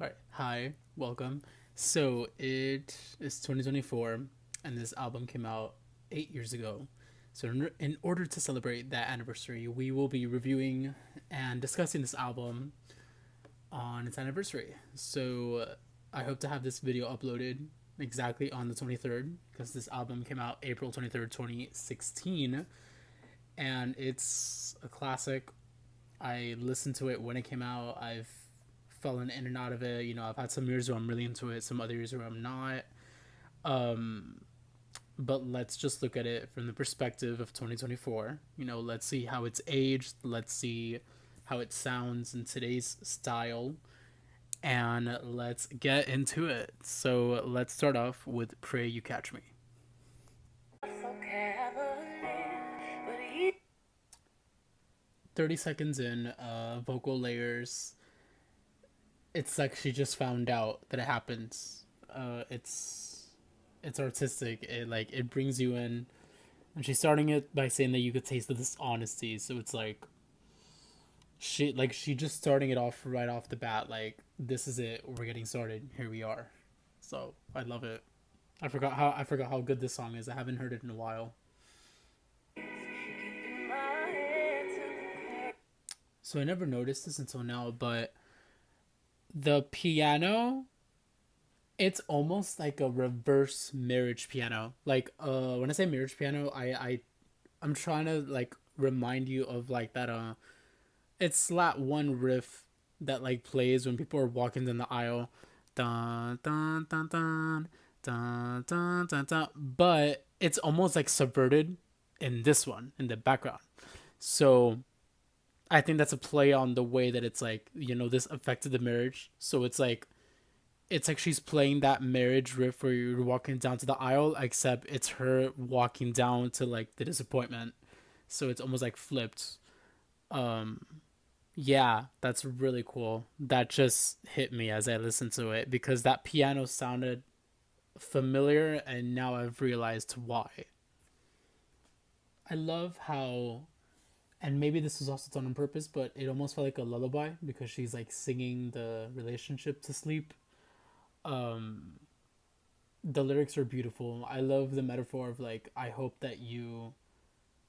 All right. Hi, welcome. So it is 2024, and this album came out 8 years ago. So, in order to celebrate that anniversary, we will be reviewing and discussing this album on its anniversary. So, I hope to have this video uploaded exactly on the 23rd, because this album came out April 23rd, 2016, and it's a classic. I listened to it when it came out. I've fallen in and out of it. I've had some years where I'm really into it, some other years where I'm not. Um, but let's just look at it from the perspective of 2024. Let's see how it's aged. Let's see how it sounds in today's style. And let's get into it. So let's start off with Pray You Catch Me. 30 seconds in, vocal layers. It's like she just found out that it happens. It's artistic. It brings you in, and she's starting it by saying that you could taste this honesty. So it's like she just starting it off right off the bat. Like, this is it. We're getting started. Here we are. So I love it. I forgot how good this song is. I haven't heard it in a while. So I never noticed this until now, but the piano, it's almost like a reverse marriage piano. Like, when I say marriage piano, I'm trying to like remind you of like that it's that one riff that like plays when people are walking down the aisle. Dun dun dun dun dun dun dun dun. But it's almost like subverted in this one in the background. So I think that's a play on the way that it's like, this affected the marriage. So it's like she's playing that marriage riff where you're walking down to the aisle, except it's her walking down to like the disappointment. So it's almost like flipped. Um, yeah, that's really cool. That just hit me as I listened to it because that piano sounded familiar, and now I've realized why. I love how, and maybe this was also done on purpose, but it almost felt like a lullaby because she's like singing the relationship to sleep. Um, the lyrics are beautiful. I love the metaphor of like, I hope that you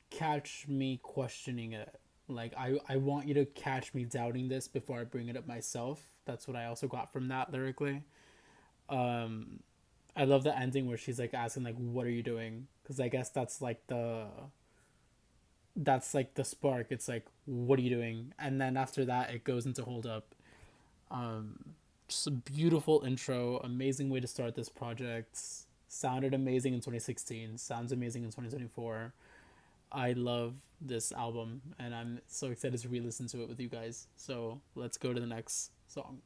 catch me questioning it. Like, I want you to catch me doubting this before I bring it up myself. That's what I also got from that lyrically. Um, I love the ending where she's like asking like, "What are you doing?" Because I guess that's like the spark. It's like, "What are you doing?" And then after that, it goes into hold up. Just a beautiful intro, amazing way to start this project. Sounded amazing in 2016. Sounds amazing in 2024. I love this album, and I'm so excited to re-listen to it with you guys. So let's go to the next song.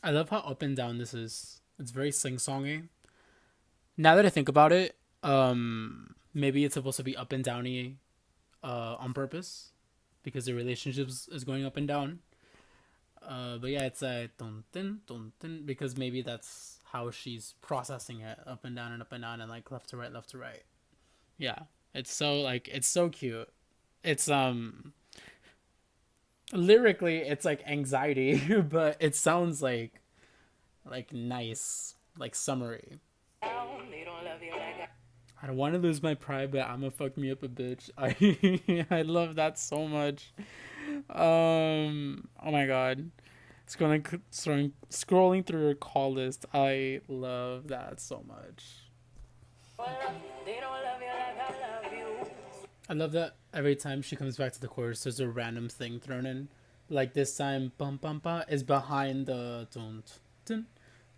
I love how up and down this is. It's very sing-songy. Now that I think about it, maybe it's supposed to be up and downy, on purpose, because the relationships is going up and down. But yeah, it's a dun dun because maybe that's how she's processing it, up and down, and like left to right, left to right. Yeah, it's so cute. It's lyrically it's like anxiety, but it sounds like nice, like summery. I don't want to lose my pride, but I'ma fuck me up a bitch. I love that so much. Oh my god. Scrolling through your call list. I love that so much. I love that every time she comes back to the chorus, there's a random thing thrown in. Like this time, bum bum ba is behind the dun dun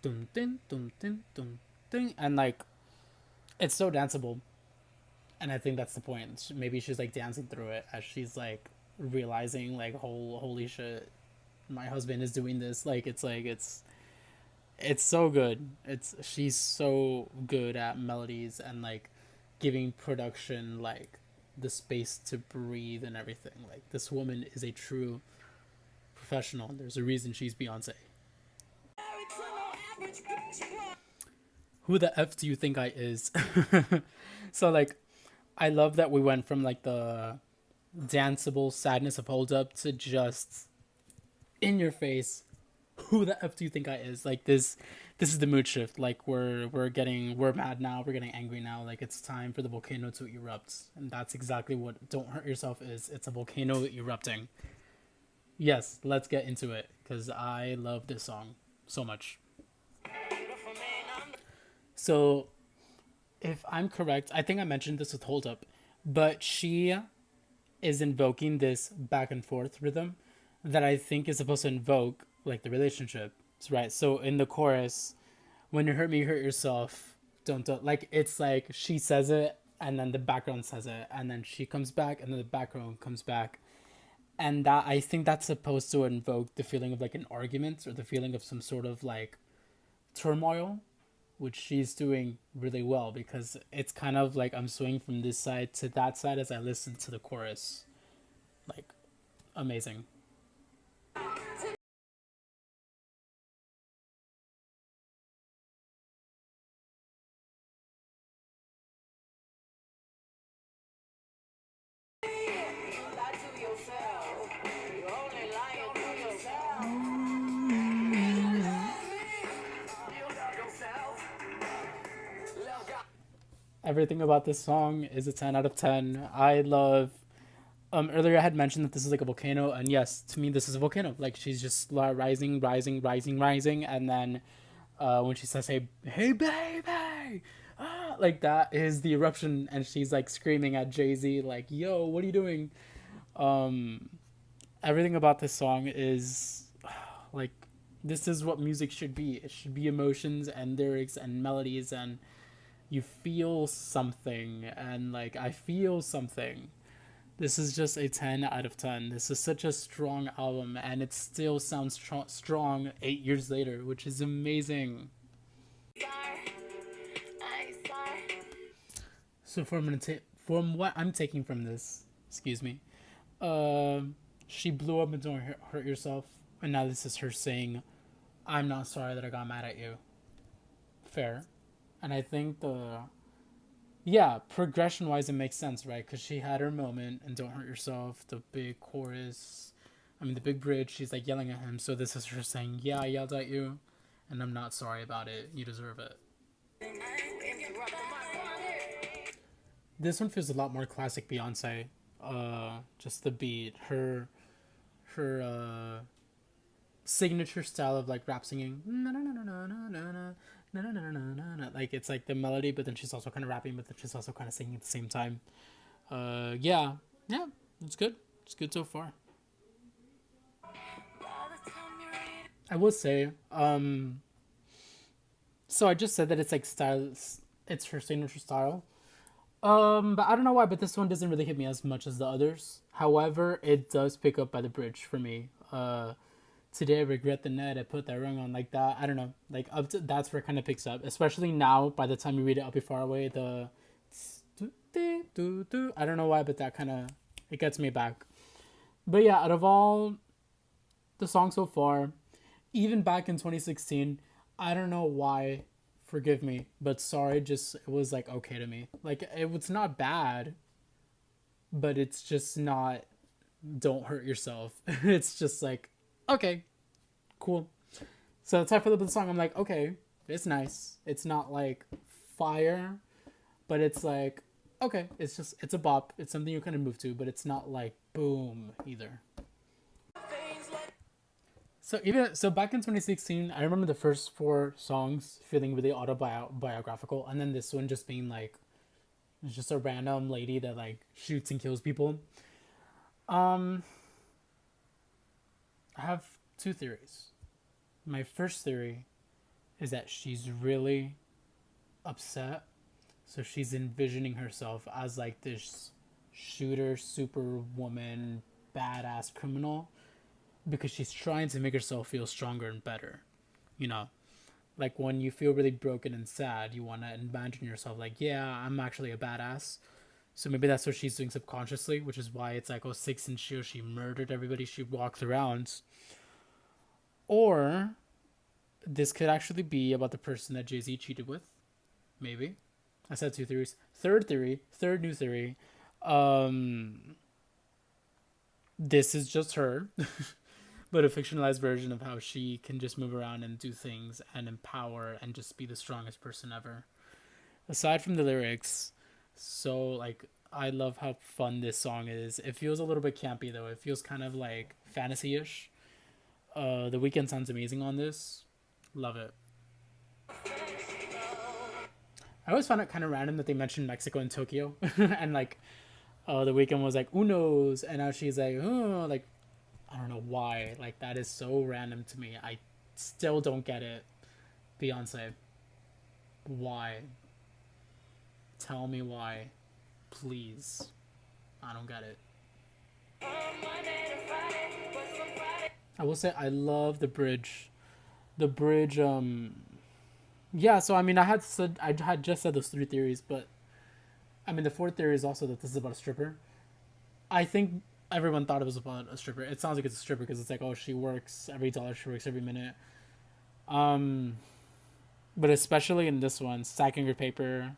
dun dun dun dun dun dun, and like it's so danceable. And I think that's the point. Maybe she's like dancing through it as she's like realizing like, holy shit, my husband is doing this. It's so good. It's She's so good at melodies and like giving production like the space to breathe and everything. Like, this woman is a true professional. There's a reason she's Beyonce. Who the f do you think I is? So like, I love that we went from like danceable sadness of Hold Up to just in your face, who the f do you think I is? Like this is the mood shift. Like we're mad now, we're getting angry now. Like it's time for the volcano to erupt, and that's exactly what Don't Hurt Yourself is. It's a volcano erupting. Yes, let's get into it because I love this song so much. So if I'm correct, I think I mentioned this with Hold Up, but she is invoking this back and forth rhythm that I think is supposed to invoke like the relationship, right? So in the chorus, when you hurt me, you hurt yourself. Don't like it's like she says it and then the background says it and then she comes back and then the background comes back. And that I think that's supposed to invoke the feeling of like an argument or the feeling of some sort of like turmoil, which she's doing really well because it's kind of like I'm swinging from this side to that side as I listen to the chorus. Like amazing. Everything about this song is a 10 out of 10. I love earlier I had mentioned that this is like a volcano and yes, to me this is a volcano. Like she's just rising, rising, rising, rising and then when she says hey baby, like that is the eruption and she's like screaming at Jay-Z like, "Yo, what are you doing?" Um Everything about this song is like this is what music should be. It should be emotions and lyrics and melodies and you feel something and like I feel something. This is just a 10 out of 10. This is such a strong album and it still sounds strong 8 years later, which is amazing. So from what I'm taking from this, excuse me, she blew up and Don't Hurt Yourself, and now this is her saying, "I'm not sorry that I got mad at you." Fair, and I think the yeah progression wise it makes sense, right? Because she had her moment and Don't Hurt Yourself, the big chorus, I mean the big bridge. She's like yelling at him, so this is her saying, "Yeah, I yelled at you, and I'm not sorry about it. You deserve it." This one feels a lot more classic Beyonce. Just the beat, her signature style of like rap singing. Like it's like the melody, but then she's also kind of rapping, but then she's also kind of singing at the same time. Yeah, yeah, it's good. It's good so far. I will say, so I just said that it's like style. It's her signature style. But I don't know why, but this one doesn't really hit me as much as the others. However, it does pick up by the bridge for me. Today I regret the net I put that ring on like that. I don't know, like up to that's where it kind of picks up, especially now. By the time you read it, I'll be far away. The I don't know why, but that kind of it gets me back. But yeah, out of all the songs so far, even back in 2016, I don't know why. Forgive me, but sorry. Just it was like okay to me. Like it was not bad, but it's just not. Don't hurt yourself. It's just like okay, cool. So the time for the song, I'm like, okay, it's nice. It's not like fire, but it's like, okay, it's just, it's a bop. It's something you kind of move to, but it's not like boom either. So even so, back in 2016, I remember the first four songs feeling really autobiographical, and then this one just being like, it's just a random lady that like shoots and kills people. Um, I have two theories. My first theory is that she's really upset. So she's envisioning herself as like this shooter, superwoman, badass criminal because she's trying to make herself feel stronger and better. You know, like when you feel really broken and sad, you want to imagine yourself like, yeah, I'm actually a badass. So maybe that's what she's doing subconsciously, which is why it's like, oh, 6 and she murdered everybody she walked around. Or this could actually be about the person that Jay-Z cheated with. Maybe. I said two theories. Third theory, third new theory. Um, This is just her, but a fictionalized version of how she can just move around and do things and empower and just be the strongest person ever. Aside from the lyrics, so like I love how fun this song is. It feels a little bit campy though. It feels kind of like fantasy-ish. The Weekend sounds amazing on this. Love it. I always found it kind of random that they mentioned Mexico and Tokyo, and like, the Weekend was like unos, and now she's like, oh, like I don't know why. Like that is so random to me. I still don't get it. Beyonce, why? Tell me why, please. I don't get it. I will say I love the bridge. The bridge. Yeah. So I mean, I had just said those three theories, but I mean the fourth theory is also that this is about a stripper. I think everyone thought it was about a stripper. It sounds like it's a stripper because it's like, oh, she works every dollar, she works every minute. Um, but especially in this one, stacking her paper,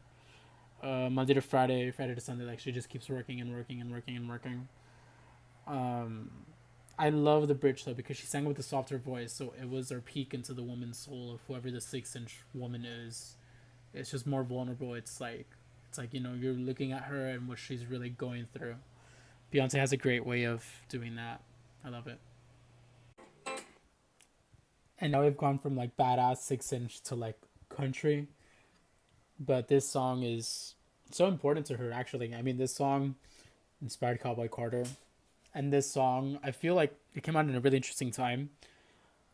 Monday to Friday, Friday to Sunday, like she just keeps working and working and working and working. Um, I love the bridge though because she sang with a softer voice, so it was her peek into the woman's soul of whoever the 6 inch woman is. It's just more vulnerable. It's like you're looking at her and what she's really going through. Beyonce has a great way of doing that. I love it. And now we've gone from like badass 6 inch to like country, but this song is so important to her. Actually, I mean, this song inspired Cowboy Carter, and this song I feel like it came out in a really interesting time.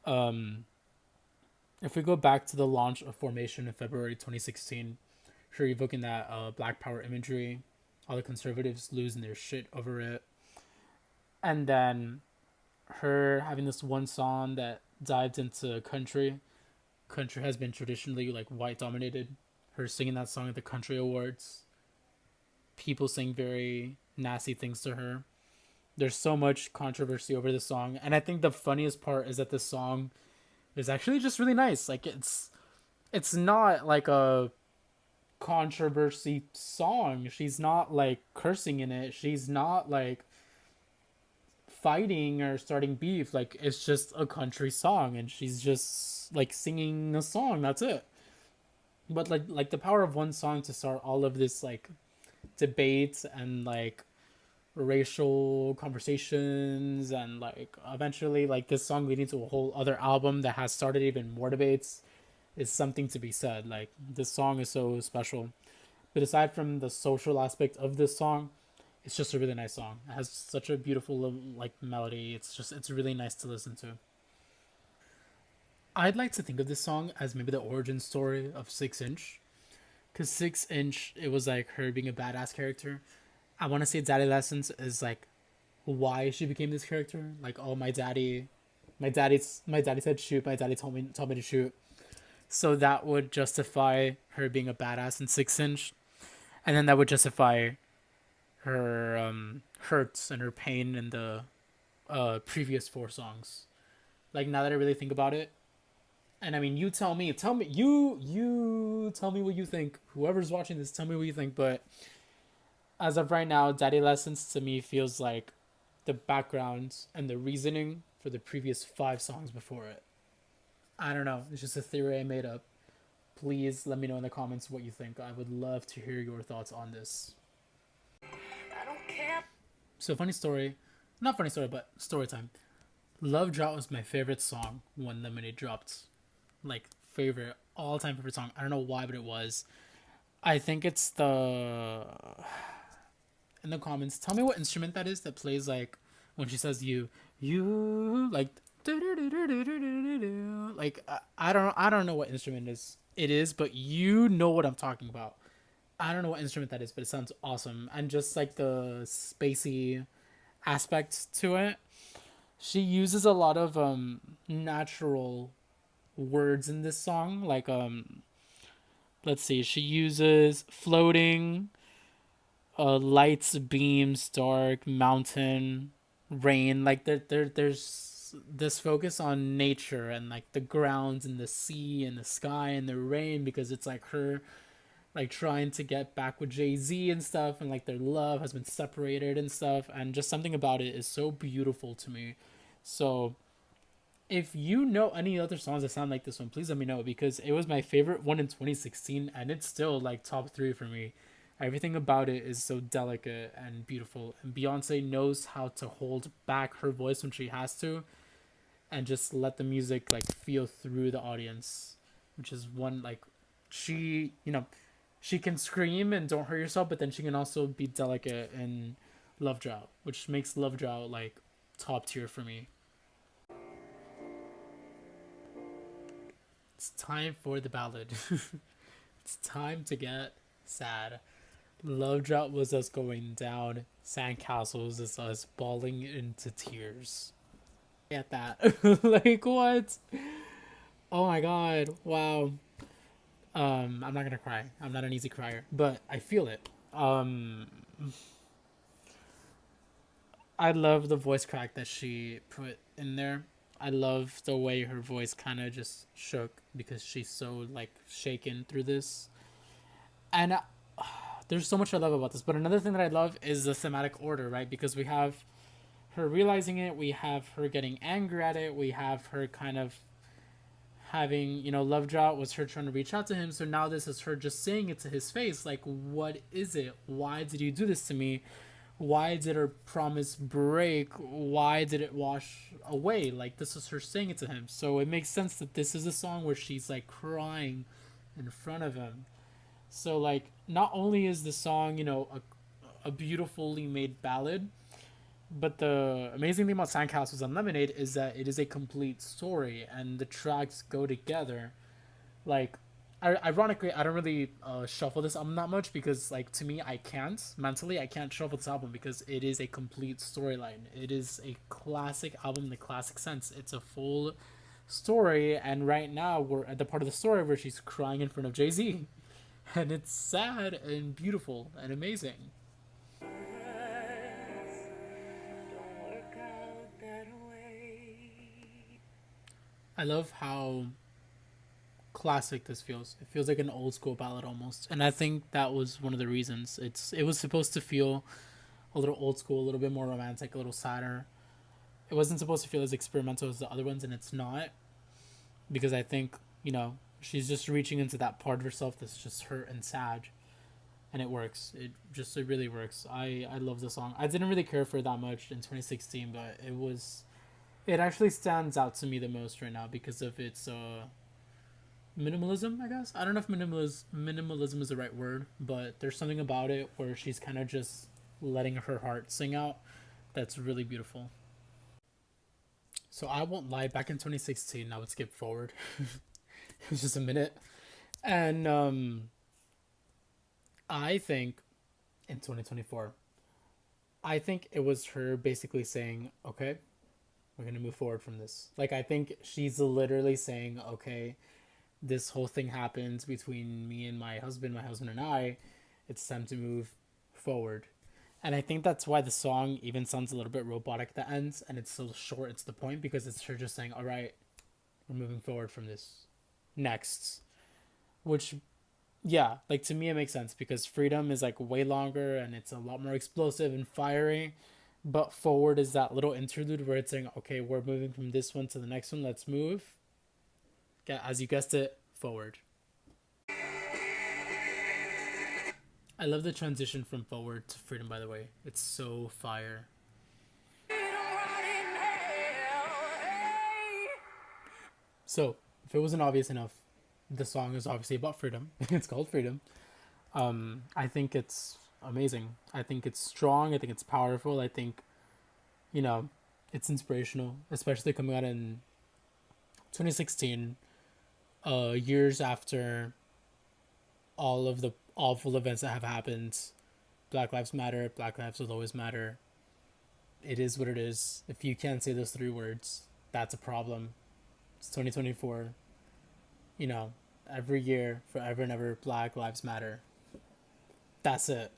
Um, if we go back to the launch of Formation in February 2016, sure evoking that Black Power imagery, all the conservatives losing their shit over it, and then her having this one song that dived into country. Country has been traditionally like white dominated. Her singing that song at the country awards, people saying very nasty things to her. There's so much controversy over this song, and I think the funniest part is that this song is actually just really nice. Like it's not like a controversy song. She's not like cursing in it. She's not like fighting or starting beef. Like it's just a country song and she's just like singing a song. That's it. But like the power of one song to start all of this like debate and like racial conversations and like eventually like this song leading to a whole other album that has started even more debates is something to be said. Like this song is so special. But aside from the social aspect of this song, it's just a really nice song. It has such a beautiful like melody. It's really nice to listen to. I'd like to think of this song as maybe the origin story of 6 inch, because 6 inch it was like her being a badass character. I want to say Daddy Lessons is like why she became this character. Like, oh, my daddy said shoot. My daddy told me to shoot. So that would justify her being a badass in 6 inch, and then that would justify her hurts and her pain in the previous four songs. Like now that I really think about it, and I mean, you tell me what you think. Whoever's watching this, tell me what you think. But as of right now, Daddy Lessons to me feels like the background and the reasoning for the previous five songs before it. I don't know. It's just a theory I made up. Please let me know in the comments what you think. I would love to hear your thoughts on this. So funny story, not funny story, but story time. Love Drought was my favorite song when Lemonade dropped. Like favorite, all time favorite song. I don't know why, but it was. I think it's the in the comments. Tell me what instrument that is that plays like when she says you like like I don't know what instrument it is, but you know what I'm talking about. I don't know what instrument that is, but it sounds awesome. And just like the spacey aspects to it. She uses a lot of natural words in this song. Like let's see, she uses floating, lights, beams, dark, mountain, rain. Like there's this focus on nature and like the grounds and the sea and the sky and the rain because it's like her like trying to get back with Jay-Z and stuff, and like their love has been separated and stuff, and just something about it is so beautiful to me. So if you know any other songs that sound like this one, please let me know, because it was my favorite one in 2016 and it's still like top 3 for me. Everything about it is so delicate and beautiful, and Beyonce knows how to hold back her voice when she has to and just let the music like feel through the audience, which is one like she, she can scream and don't hurt yourself, but then she can also be delicate and Love Drought, which makes Love Drought like top tier for me. It's time for the ballad. It's time to get sad. Love Drought was us going down. Sandcastles is us bawling into tears. At that. Like what? Oh my god. Wow. I'm not gonna cry. I'm not an easy crier, but I feel it. I love the voice crack that she put in there. I love the way her voice kind of just shook because she's so like shaken through this. And there's so much I love about this. But another thing that I love is the thematic order, right? Because we have her realizing it, we have her getting angry at it, we have her kind of having, Love Drought was her trying to reach out to him. So now this is her just saying it to his face. Like, what is it? Why did you do this to me? Why did her promise break? Why did it wash away? Like, this is her saying it to him. So it makes sense that this is a song where she's like crying in front of him. So, like, not only is the song, a beautifully made ballad, but the amazing thing about Sandcastles and Lemonade is that it is a complete story and the tracks go together. Like, ironically, I don't really shuffle this album that much because, like, to me, I can't shuffle this album because it is a complete storyline. It is a classic album in the classic sense. It's a full story, and right now we're at the part of the story where she's crying in front of Jay Z, and it's sad and beautiful and amazing. I love how classic this feels. It feels like an old school ballad almost, and I think that was one of the reasons. It was supposed to feel a little old school, a little bit more romantic, a little sadder. It wasn't supposed to feel as experimental as the other ones, and it's not, because I think she's just reaching into that part of herself that's just hurt and sad, and it works. It really works. I love the song. I didn't really care for it that much in 2016, but it actually stands out to me the most right now because of its minimalism, I guess. I don't know if minimalism is the right word, but there's something about it where she's kind of just letting her heart sing out that's really beautiful. So I won't lie, back in 2016, I would skip forward. It was just a minute. And I think in 2024, I think it was her basically saying, okay, we're going to move forward from this. Like, I think she's literally saying, okay, this whole thing happens between me and my husband and I. It's time to move forward. And I think that's why the song even sounds a little bit robotic at the end, and it's so short, it's the point, because it's her just saying, all right, we're moving forward from this. Next. Which, yeah, like to me it makes sense because Freedom is like way longer and it's a lot more explosive and fiery. But Forward is that little interlude where it's saying, okay, we're moving from this one to the next one, let's move. As you guessed it, forward. I love the transition from Forward to Freedom, by the way. It's so fire. So, if it wasn't obvious enough, the song is obviously about freedom. It's called Freedom. I think it's amazing. I think it's strong. I think it's powerful. I think, you know, it's inspirational, especially coming out in 2016, years after all of the awful events that have happened. Black Lives Matter. Black Lives will always matter. It is what it is. If you can't say those 3 words, that's a problem. It's 2024. You know, every year, forever and ever, Black Lives Matter. That's it.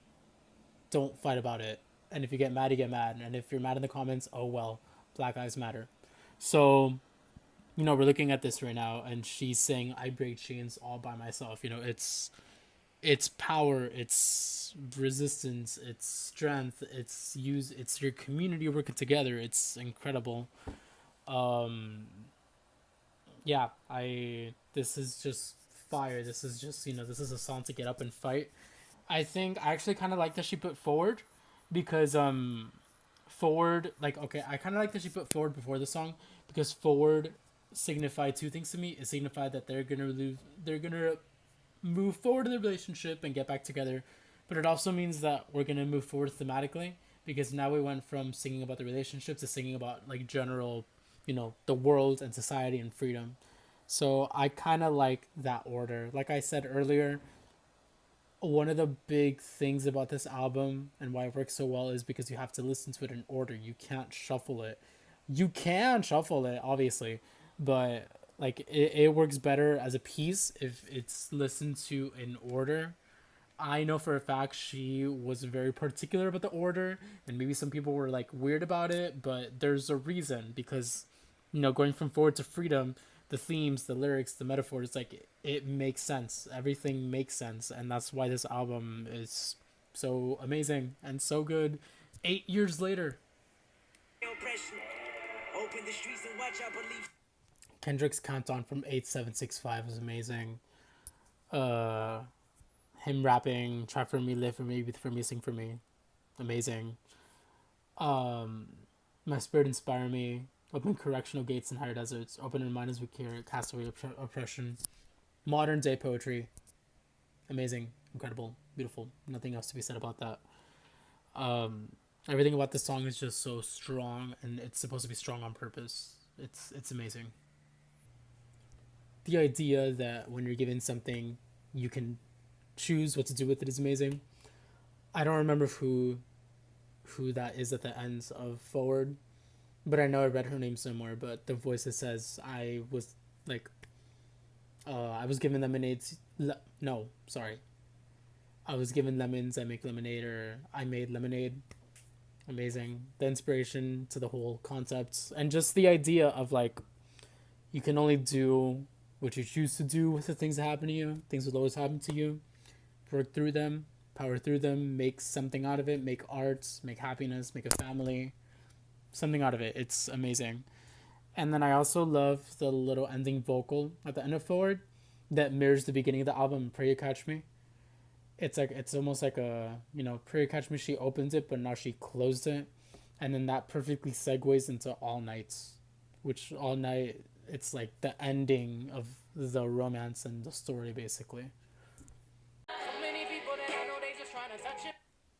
Don't fight about it. And if you get mad, you get mad. And if you're mad in the comments, oh well, Black Lives Matter. So, we're looking at this right now, and she's saying, I break chains all by myself. It's It's power, it's resistance, it's strength, it's your community working together. It's incredible. Um, yeah, I this is just fire. This is just this is a song to get up and fight. I think I actually kind of like that she put forward because forward like okay I kind of like that she put forward before the song because forward signified two things to me. It signified that they're gonna move forward in the relationship and get back together, but it also means that we're gonna move forward thematically because now we went from singing about the relationship to singing about like general, the world and society and freedom. So I kind of like that order. Like I said earlier, one of the big things about this album and why it works so well is because you have to listen to it in order. You can't shuffle it. You can shuffle it, obviously, but like it works better as a piece if it's listened to in order. I know for a fact she was very particular about the order, and maybe some people were like weird about it, but there's a reason because, going from forward to freedom, the themes, the lyrics, the metaphors, like it makes sense. Everything makes sense, and that's why this album is so amazing and so good. 8 years later, Kendrick's countdown from 8765 is amazing. Uh, him rapping, try for me, live for me, breathe for me, sing for me, amazing. Um, my spirit inspire me. Open correctional gates in higher deserts. Open in mind as we care. Cast away oppression. Modern day poetry. Amazing, incredible, beautiful. Nothing else to be said about that. Um, everything about this song is just so strong, and it's supposed to be strong on purpose. It's amazing. The idea that when you're given something, you can choose what to do with it is amazing. I don't remember who that is at the ends of Forward, but I know I read her name somewhere. But the voice that says like I was given lemonades. No, sorry, I was given lemons. I make lemonade, or I made lemonade. Amazing. The inspiration to the whole concept and just the idea of like you can only do what you choose to do with the things that happen to you. Things will always happen to you. Work through them, power through them, make something out of it, make arts, make happiness, make a family, something out of it. It's amazing. And then I also love the little ending vocal at the end of Forward that mirrors the beginning of the album, Pray You Catch Me. It's almost like a Pray You Catch Me. She opens it, but now she closed it, and then that perfectly segues into All Nights, which All Night it's like the ending of the romance and the story basically.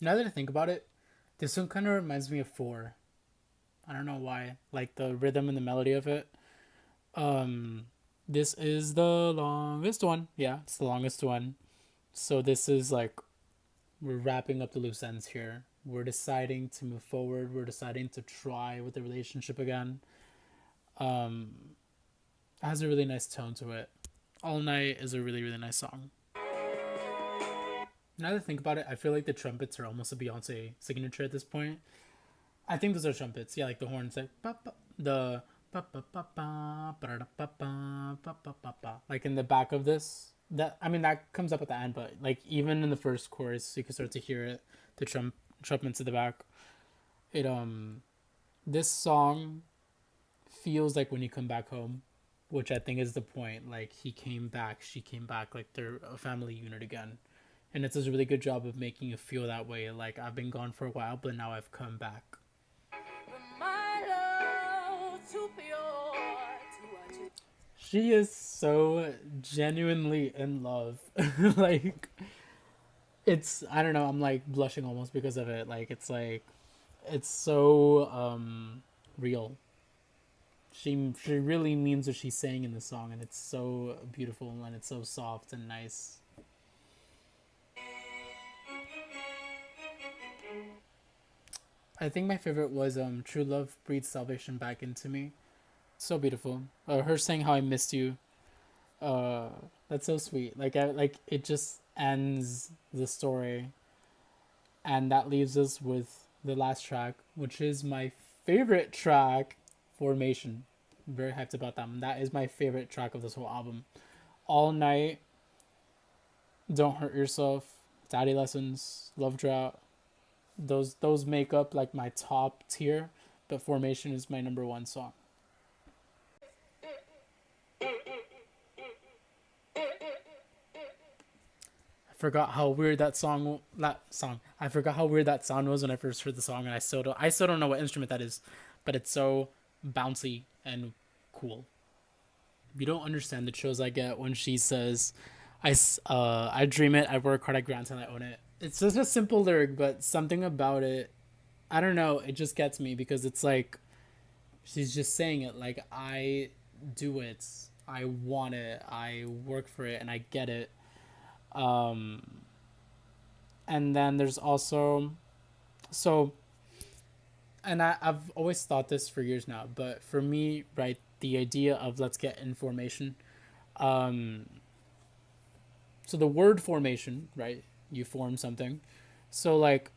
Now that I think about it, this one kind of reminds me of Four. I don't know why. Like the rhythm and the melody of it. Um, this is the longest one. Yeah, it's the longest one. So this is like we're wrapping up the loose ends here. We're deciding to move forward. We're deciding to try with the relationship again. Um, it has a really nice tone to it. All Night is a really really nice song. Now that I think about it, I feel like the trumpets are almost a Beyonce signature at this point. I think those are trumpets. Yeah, like the horns, like the like in the back of this. That I mean that comes up at the end, but like even in the first chorus, you can start to hear it. The trumpets at the back. It this song feels like when you come back home, which I think is the point. Like he came back, she came back, like they're a family unit again. And it does a really good job of making you feel that way. Like I've been gone for a while, but now I've come back. She is so genuinely in love. Like it's I don't know, I'm like blushing almost because of it. Like it's so real. She really means what she's saying in the song, and it's so beautiful and it's so soft and nice. I think my favorite was True Love Breeds Salvation Back Into Me. So beautiful. Her saying how I missed you. Uh, that's so sweet. Like it just ends the story, and that leaves us with the last track, which is my favorite track, Formation. I'm very hyped about that one. That is my favorite track of this whole album. All Night Don't Hurt Yourself, Daddy Lessons, Love Drought. Those make up like my top tier, but Formation is my number one song. I forgot how weird that song. I forgot how weird that sound was when I first heard the song, and I still don't know what instrument that is, but it's so bouncy and cool. You don't understand the chills I get when she says, I dream it, I work hard, I grind till I own it." It's just a simple lyric, but something about it, I don't know, it just gets me because it's like she's just saying it like I do it, I want it, I work for it, and I get it. Um, and then there's also so, and I've always thought this for years now, but for me, right, the idea of let's get information. Um, so the word formation, right? You form something. So like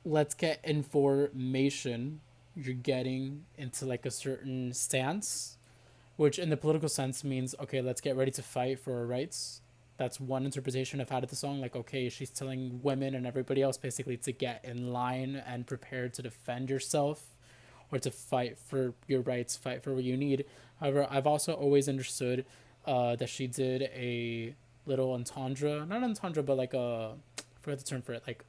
let's get information. You're getting into like a certain stance, which in the political sense means okay, let's get ready to fight for our rights. That's one interpretation I've had of the song. Like, okay, she's telling women and everybody else basically to get in line and prepare to defend yourself or to fight for your rights, fight for what you need. However, I've also always understood that she did a little entendre, not entendre, but like a, I forgot the term for it, like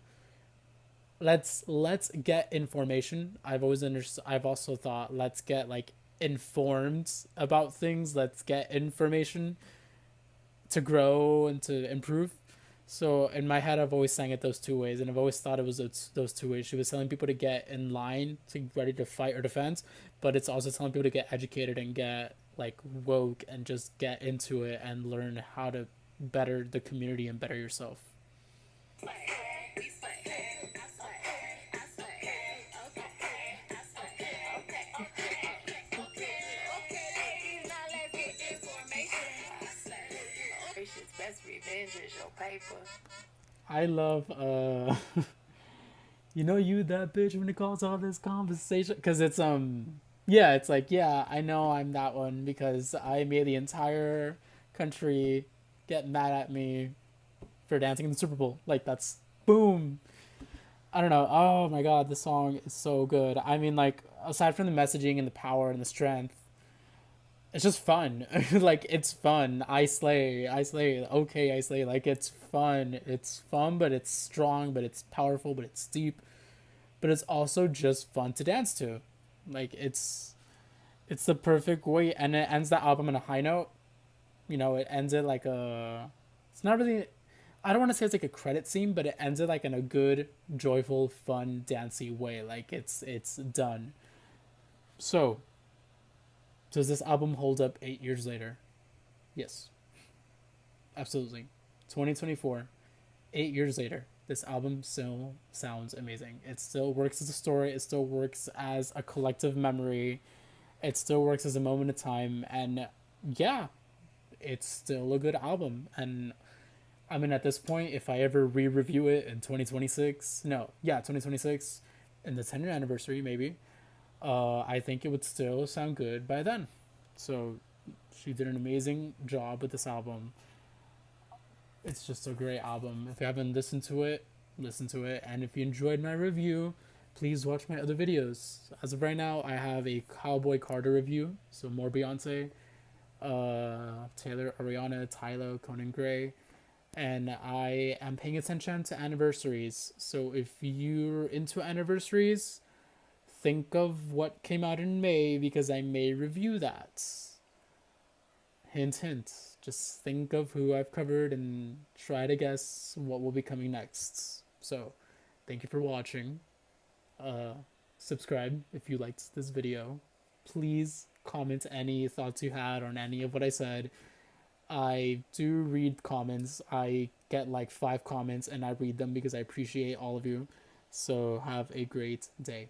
let's get information. I've always understood. I've also thought let's get like informed about things. Let's get information to grow and to improve. So in my head, I've always sang it those two ways, and I've always thought it was those two ways. She was telling people to get in line to ready to fight or defend, but it's also telling people to get educated and get like woke and just get into it and learn how to better the community and better yourself. Best revenge is your paper. I love you know you that bitch when it calls all this conversation because it's yeah, it's like yeah, I know I'm that one because I made the entire country get mad at me for dancing in the Super Bowl. Like that's boom. I don't know. Oh my god, this song is so good. I mean, like aside from the messaging and the power and the strength, it's just fun. Like it's fun. I slay. I slay. Okay, I slay. Like it's fun. It's fun, but it's strong, but it's powerful, but it's deep, but it's also just fun to dance to. Like it's the perfect way, and it ends the album on a high note. You know, it ends it like a. It's not really. I don't want to say it's like a credit scene, but it ends it like in a good, joyful, fun, dancey way. Like it's done. So, does this album hold up 8 years later? Yes, absolutely. 2024, 8 years later, this album still sounds amazing. It still works as a story. It still works as a collective memory. It still works as a moment of time. And yeah, it's still a good album. And I mean, at this point, if I ever re-review it in 2026, no, yeah, 2026, in the 10-year anniversary, maybe, I think it would still sound good by then. So she did an amazing job with this album. It's just a great album. If you haven't listened to it, listen to it. And if you enjoyed my review, please watch my other videos. As of right now, I have a Cowboy Carter review, so more Beyonce, Taylor, Ariana, Tyler, Conan Gray, and I am paying attention to anniversaries. So if you're into anniversaries, think of what came out in May because I may review that. Hint, hint. Just think of who I've covered and try to guess what will be coming next. So, thank you for watching. Uh, Subscribe if you liked this video. Please comment any thoughts you had on any of what I said. I do read comments. I get like 5 comments and I read them because I appreciate all of you. So, have a great day.